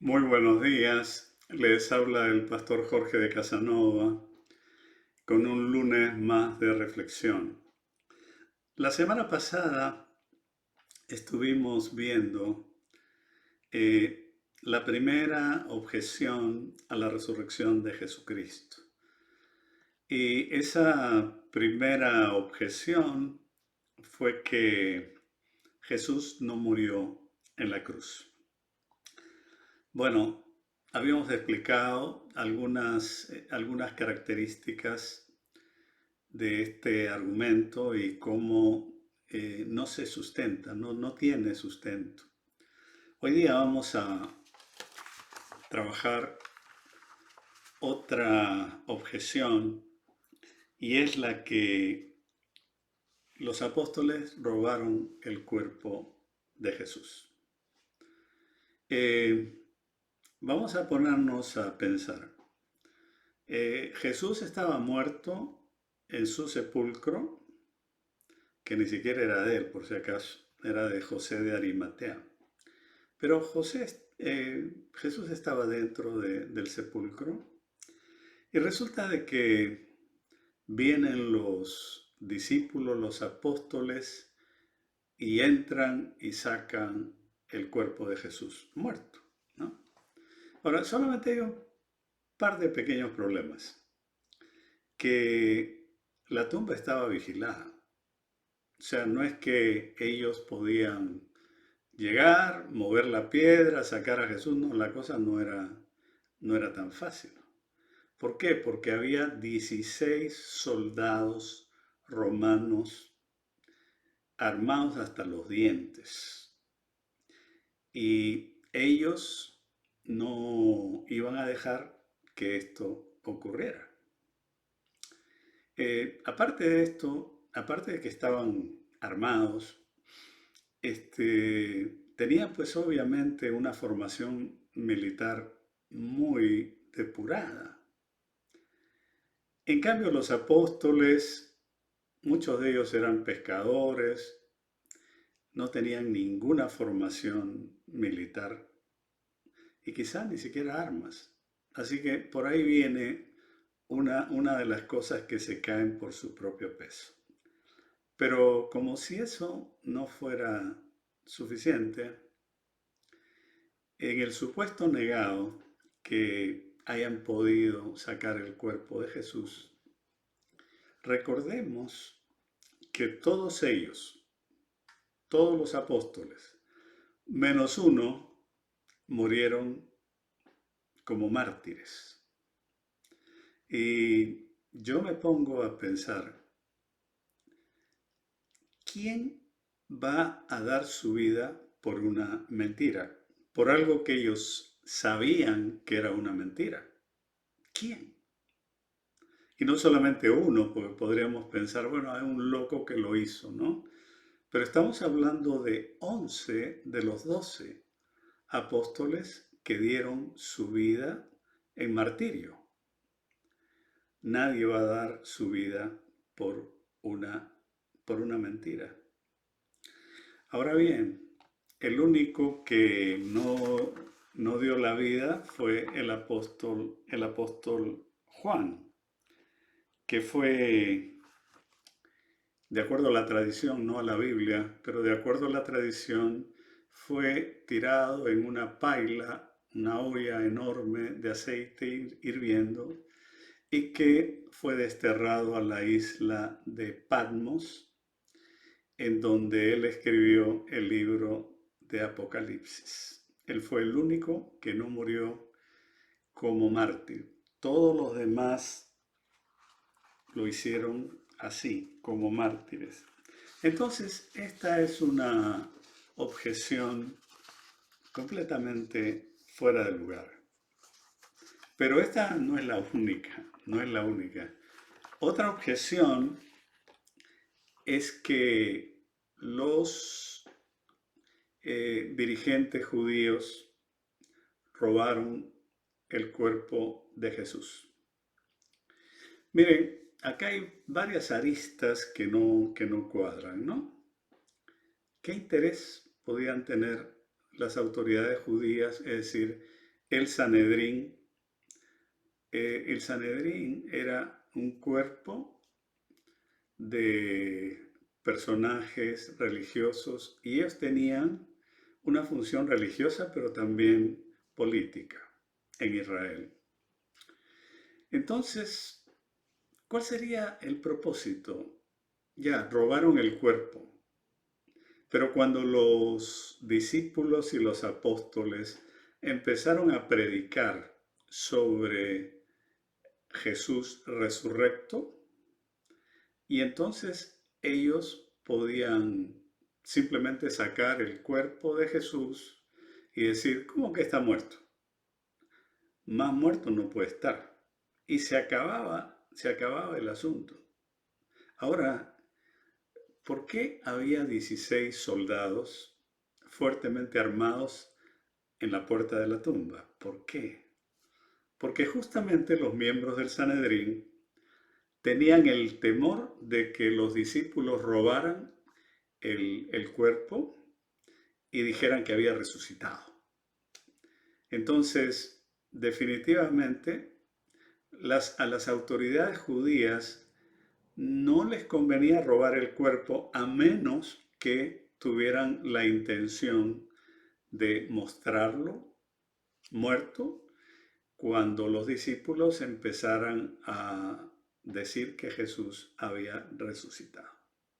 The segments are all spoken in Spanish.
Muy buenos días, les habla el pastor Jorge de Casanova con un lunes más de reflexión. La semana pasada estuvimos viendo la primera objeción a la resurrección de Jesucristo. Y esa primera objeción fue que Jesús no murió en la cruz. Bueno, habíamos explicado algunas características de este argumento y cómo no se sustenta, no tiene sustento. Hoy día vamos a trabajar otra objeción y es la que los apóstoles robaron el cuerpo de Jesús. Eh, Vamos a ponernos a pensar. Jesús estaba muerto en su sepulcro, que ni siquiera era de él, por si acaso, era de José de Arimatea. Pero Jesús estaba dentro del sepulcro y resulta de que vienen los discípulos, los apóstoles, y entran y sacan el cuerpo de Jesús muerto, ¿no? Ahora, solamente hay un par de pequeños problemas. Que la tumba estaba vigilada. O sea, no es que ellos podían llegar, mover la piedra, sacar a Jesús, no, la cosa no era tan fácil. ¿Por qué? Porque había 16 soldados romanos armados hasta los dientes. Y ellos no iban a dejar que esto ocurriera. Aparte de esto, aparte de que estaban armados, tenían pues obviamente una formación militar muy depurada. En cambio, los apóstoles, muchos de ellos eran pescadores, no tenían ninguna formación militar y quizás ni siquiera armas. Así que por ahí viene una de las cosas que se caen por su propio peso. Pero como si eso no fuera suficiente, en el supuesto negado que hayan podido sacar el cuerpo de Jesús, recordemos que todos ellos, todos los apóstoles, menos uno, murieron como mártires. Y yo me pongo a pensar, ¿quién va a dar su vida por una mentira? Por algo que ellos sabían que era una mentira. ¿Quién? Y no solamente uno, porque podríamos pensar, bueno, hay un loco que lo hizo, ¿no? Pero estamos hablando de 11 de los 12 apóstoles que dieron su vida en martirio. Nadie va a dar su vida por una, por una mentira. Ahora bien, el único que no dio la vida fue el apóstol Juan, que fue, de acuerdo a la tradición, no a la Biblia, pero de acuerdo a la tradición, fue tirado en una paila, una olla enorme de aceite hirviendo, y que fue desterrado a la isla de Patmos, en donde él escribió el libro de Apocalipsis. Él fue el único que no murió como mártir. Todos los demás lo hicieron así, como mártires. Entonces, esta es una objeción completamente fuera de lugar. Pero esta no es la única, no es la única. Otra objeción es que los dirigentes judíos robaron el cuerpo de Jesús. Miren, acá hay varias aristas que no cuadran, ¿no? ¿Qué interés podían tener las autoridades judías, es decir, el Sanedrín. El Sanedrín era un cuerpo de personajes religiosos y ellos tenían una función religiosa pero también política en Israel. Entonces, ¿cuál sería el propósito? Ya, robaron el cuerpo, pero cuando los discípulos y los apóstoles empezaron a predicar sobre Jesús resurrecto, y entonces ellos podían simplemente sacar el cuerpo de Jesús y decir, ¿cómo que está muerto? Más muerto no puede estar. Y se acababa el asunto. Ahora, ¿por qué había 16 soldados fuertemente armados en la puerta de la tumba? ¿Por qué? Porque justamente los miembros del Sanedrín tenían el temor de que los discípulos robaran el cuerpo y dijeran que había resucitado. Entonces, definitivamente, a las autoridades judías no les convenía robar el cuerpo a menos que tuvieran la intención de mostrarlo muerto cuando los discípulos empezaran a decir que Jesús había resucitado.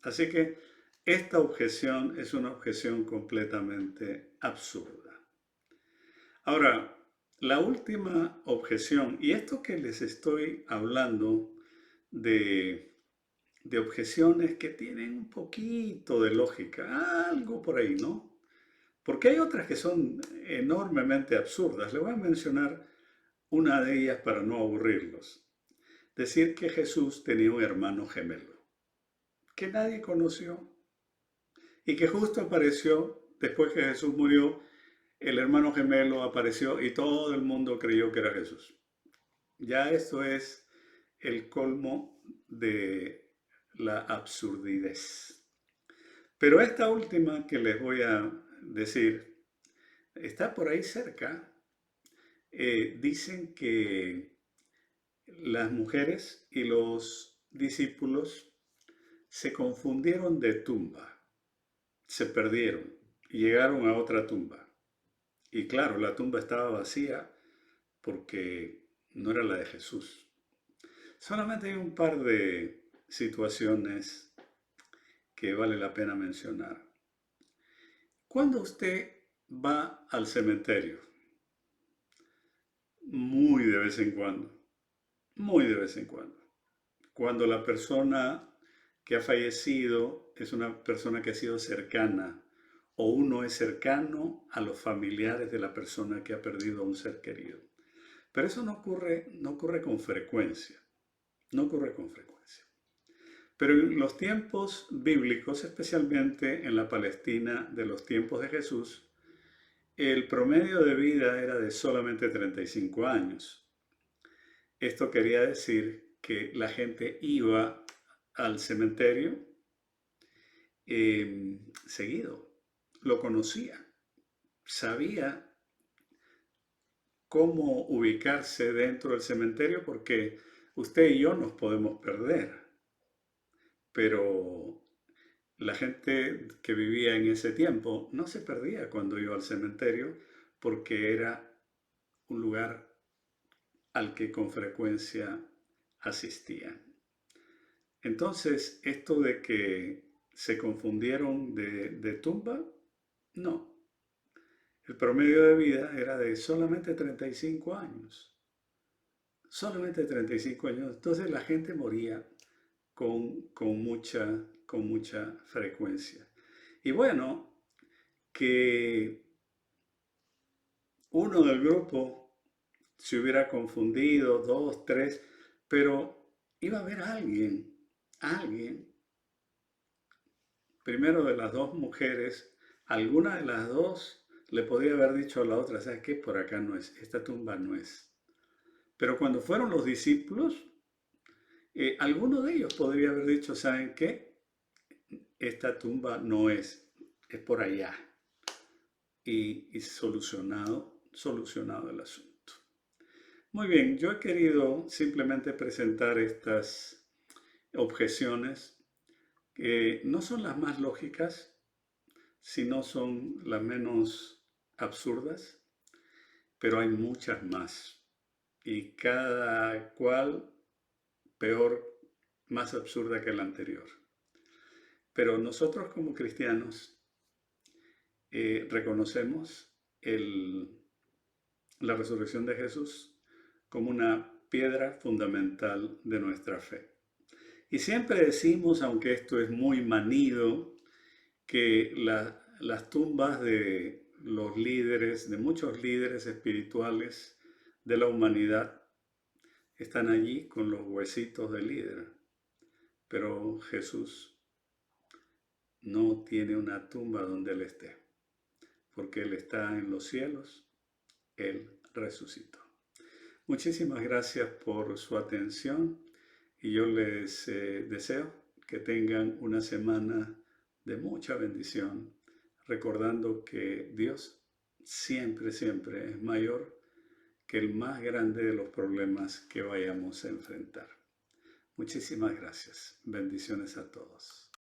Así que esta objeción es una objeción completamente absurda. Ahora, la última objeción, y esto que les estoy hablando de objeciones que tienen un poquito de lógica, algo por ahí, ¿no? Porque hay otras que son enormemente absurdas. Les voy a mencionar una de ellas para no aburrirlos. Decir que Jesús tenía un hermano gemelo, que nadie conoció y que justo apareció después que Jesús murió. El hermano gemelo apareció y todo el mundo creyó que era Jesús. Ya esto es el colmo de la absurdidez. Pero esta última que les voy a decir está por ahí cerca. Dicen que las mujeres y los discípulos se confundieron de tumba, se perdieron y llegaron a otra tumba. Y claro, la tumba estaba vacía porque no era la de Jesús. Solamente hay un par de situaciones que vale la pena mencionar. Cuando usted va al cementerio, muy de vez en cuando, muy de vez en cuando la persona que ha fallecido es una persona que ha sido cercana o uno es cercano a los familiares de la persona que ha perdido a un ser querido. Pero eso no ocurre con frecuencia, no ocurre con frecuencia. Pero en los tiempos bíblicos, especialmente en la Palestina de los tiempos de Jesús, el promedio de vida era de solamente 35 años. Esto quería decir que la gente iba al cementerio seguido, lo conocía, sabía cómo ubicarse dentro del cementerio porque usted y yo nos podemos perder, pero la gente que vivía en ese tiempo no se perdía cuando iba al cementerio porque era un lugar al que con frecuencia asistían. Entonces, esto de que se confundieron de tumba, no. El promedio de vida era de solamente 35 años. Solamente 35 años. Entonces la gente moría con mucha frecuencia. Y bueno, que uno del grupo se hubiera confundido, dos, tres, pero iba a haber alguien, primero de las dos mujeres, alguna de las dos le podía haber dicho a la otra, ¿sabes qué? Por acá no es, esta tumba no es. Pero cuando fueron los discípulos, alguno de ellos podría haber dicho, ¿saben qué? Esta tumba no es por allá. Y solucionado solucionado el asunto. Muy bien, yo he querido simplemente presentar estas objeciones que no son las más lógicas, sino son las menos absurdas, pero hay muchas más y cada cual peor, más absurda que la anterior. Pero nosotros como cristianos reconocemos la resurrección de Jesús como una piedra fundamental de nuestra fe. Y siempre decimos, aunque esto es muy manido, que las tumbas de los líderes, de muchos líderes espirituales de la humanidad, están allí con los huesitos del líder. Pero Jesús no tiene una tumba donde Él esté, porque Él está en los cielos, Él resucitó. Muchísimas gracias por su atención y yo les deseo que tengan una semana de mucha bendición, recordando que Dios siempre, siempre es mayor que el más grande de los problemas que vayamos a enfrentar. Muchísimas gracias. Bendiciones a todos.